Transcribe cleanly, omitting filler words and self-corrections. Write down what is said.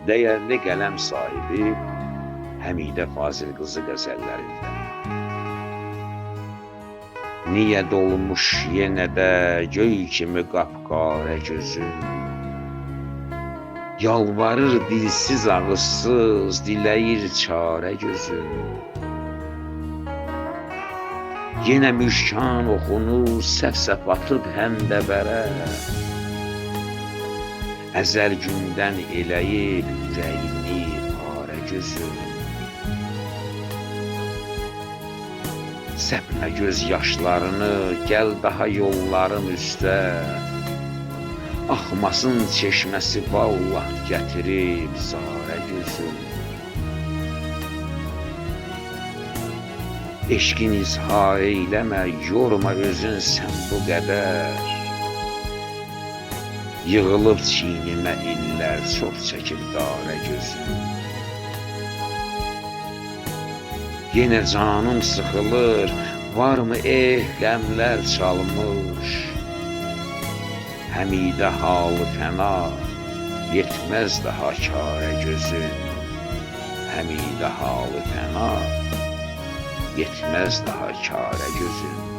Değerli qələm sahibi Həmidə Fazil qızı qəzəllərində. Niyə dolmuş yenə də göy kimi qapqara gözün, yalvarır dilsiz ağızsız, diləyir çarə gözün. Yenə müşkan oxunur, səf-səf atıb həndəbərə, əzəl gündən eləyib ürəyini parə gözün. Səpmə göz yaşlarını, gəl daha yolların üstə, axmasın çeşməsi vallah gətirib zarə gözün. Eşqin izhar eyləmə, yorma özün sən bu qədər, yığılıb çiynimə illər, çox çəkib darə gözün. Yenə canım sıxılır, varmı qəmlər çalmış, Həmidə halı fəna, yetməz daha karə gözün. Həmidə halı fəna, yetməz daha karə gözün.